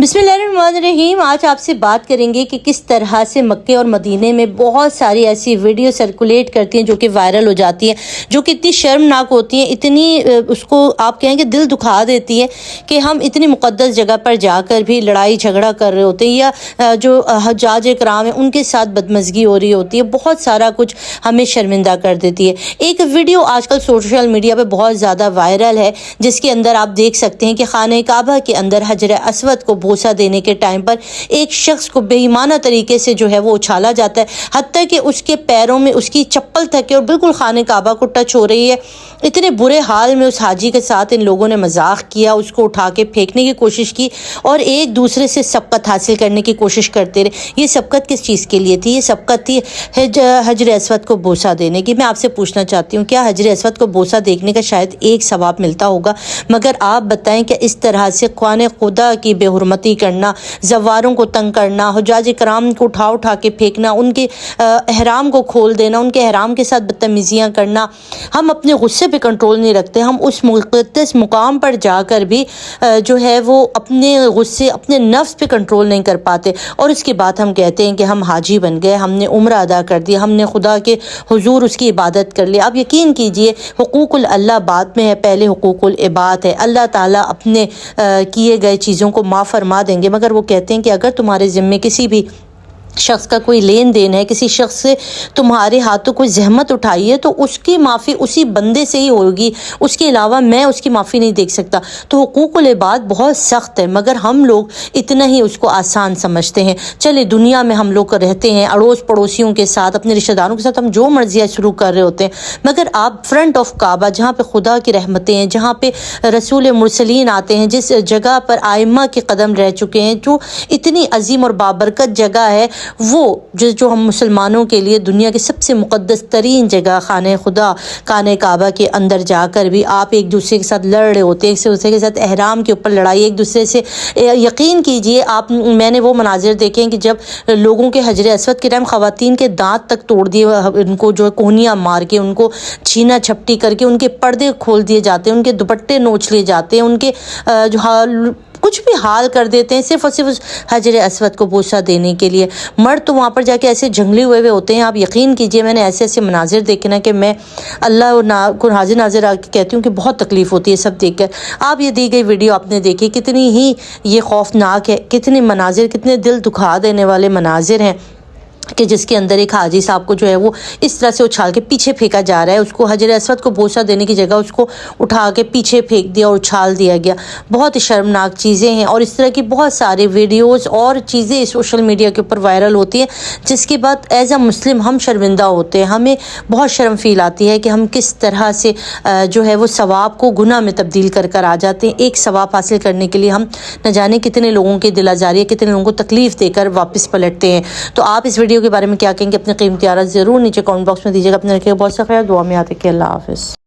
बिस्मिल्लाहिर्रहमानिर्रहीम। आज आपसे बात करेंगे कि किस तरह से मक्के और मदीने में बहुत सारी ऐसी वीडियो सर्कुलेट करती हैं जो कि वायरल हो जाती हैं, जो कि इतनी शर्मनाक होती हैं, इतनी उसको आप कहेंगे दिल दुखा देती है कि हम इतनी मुक़द्दस जगह पर जाकर भी लड़ाई झगड़ा कर रहे होते हैं या जो हज्जाज इकराम है उनके साथ बदमज़गी हो रही होती है। बहुत सारा कुछ हमें शर्मिंदा कर देती है। एक वीडियो आजकल सोशल मीडिया पर बहुत ज़्यादा वायरल है जिसके अंदर आप देख सकते हैं कि खाने काबा के अंदर हजर अस्वद को बोसा देने के टाइम पर एक शख्स को बेईमाना तरीके से जो है वो उछाला जाता है, हत्ता कि उसके पैरों में उसकी चप्पल तक है और बिल्कुल खाने काबा को टच हो रही है। इतने बुरे हाल में उस हाजी के साथ इन लोगों ने मजाक किया, उसको उठा के फेंकने की कोशिश की और एक दूसरे से सबकत हासिल करने की कोशिश करते रहे। ये सबकत किस चीज़ के लिए थी? ये सबकत थी हजर अस्वद को बोसा देने की। मैं आपसे पूछना चाहती हूँ, क्या हजर अस्वद को बोसा देखने का शायद एक सवाब मिलता होगा? मगर आप बताएं कि इस तरह से ख्वाने खुदा की बेहुरमती करना, ज़वारों को तंग करना, हुज्जाज इकराम को उठा के फेंकना, उनके एहराम को खोल देना, उनके एहराम के साथ बदतमीज़ियाँ करना, हम अपने गुस्से पे कंट्रोल नहीं रखते। हम उस मुक़द्दस मुकाम पर जाकर भी जो है वो अपने गुस्से, अपने नफ्स पे कंट्रोल नहीं कर पाते और उसके बाद हम कहते हैं कि हम हाजी बन गए, हमने उम्र अदा कर दिया, हमने खुदा के हुजूर उसकी इबादत कर ली। आप यकीन कीजिए, हुकूकुल अल्लाह बाद में है, पहले हुकूकुल इबाद है। अल्लाह ताला अपने किए गए चीज़ों को माफ़ फरमा देंगे, मगर वो कहते हैं कि अगर तुम्हारे ज़िम्मे किसी भी शख्स का कोई लेन देन है, किसी शख्स से तुम्हारे हाथों कोई जहमत उठाई है, तो उसकी माफ़ी उसी बंदे से ही होगी, उसके अलावा मैं उसकी माफ़ी नहीं देख सकता। तो हुकूकुल इबाद बहुत सख्त है, मगर हम लोग इतना ही उसको आसान समझते हैं। चले दुनिया में हम लोग रहते हैं, अड़ोस पड़ोसियों के साथ, अपने रिश्तेदारों के साथ हम जो मर्जियाँ शुरू कर रहे होते हैं, मगर आप फ्रंट ऑफ काबा, जहाँ पे खुदा की रहमतें हैं, जहाँ पे रसूल मुरसलीन आते हैं, जिस जगह पर आइम्मा के कदम रह चुके हैं, जो इतनी अजीम और बाबरकत जगह है, वो जो हम मुसलमानों के लिए दुनिया की सबसे मुक़द्दस तरीन जगह खाने खुदा, खाने काबा के अंदर जाकर भी आप एक दूसरे के साथ लड़ रहे होते हैं, एक दूसरे के साथ एहराम के ऊपर लड़ाई, एक दूसरे से यकीन कीजिए आप, मैंने वो मनाजिर देखे हैं कि जब लोगों के हजर अस्वद के टाइम ख़वातीन के दांत तक तोड़ दिए, उनको जो कोहनियाँ मार के, उनको छीना झपटी करके उनके पर्दे खोल दिए जाते हैं, उनके दुपट्टे नोच लिए जाते हैं, उनके जो कुछ भी हाल कर देते हैं सिर्फ और सिर्फ उस हजर अस्वद को बोसा देने के लिए। मर्द तो वहाँ पर जाके ऐसे जंगली हुए होते हैं, आप यकीन कीजिए मैंने ऐसे ऐसे मनाजिर देखे ना कि मैं अल्लाह को हाजिर नाजिर आके कहती हूँ कि बहुत तकलीफ़ होती है सब देख कर। आप ये दी गई वीडियो आपने देखी, कितनी ही ये खौफनाक है, कितने मनाजिर, कितने दिल दुखा देने वाले मनाजिर हैं कि जिसके अंदर एक हाजी साहब को जो है वो इस तरह से उछाल के पीछे फेंका जा रहा है। उसको हजर अस्वद को बोसा देने की जगह उसको उठा के पीछे फेंक दिया और उछाल दिया गया। बहुत ही शर्मनाक चीज़ें हैं और इस तरह की बहुत सारे वीडियोस और चीज़ें सोशल मीडिया के ऊपर वायरल होती हैं, जिसके बाद एज अ मुस्लिम हम शर्मिंदा होते हैं। हमें बहुत शर्म फील आती है कि हम किस तरह से जो है वो सवाब को गुनाह में तब्दील कर आ जाते हैं। एक सवाब हासिल करने के लिए हम न जाने कितने लोगों के दिल आज़ारी, कितने लोगों को तकलीफ़ देकर वापस पलटते हैं। तो आप इस वीडियो के बारे में क्या कहेंगे? अपने कीमती आरा ज़रूर नीचे कमेंट बॉक्स में दीजिएगा। अपने रखिएगा बहुत सा ख्याल, दुआ में याद रखिए। अल्लाह हाफ़िज़।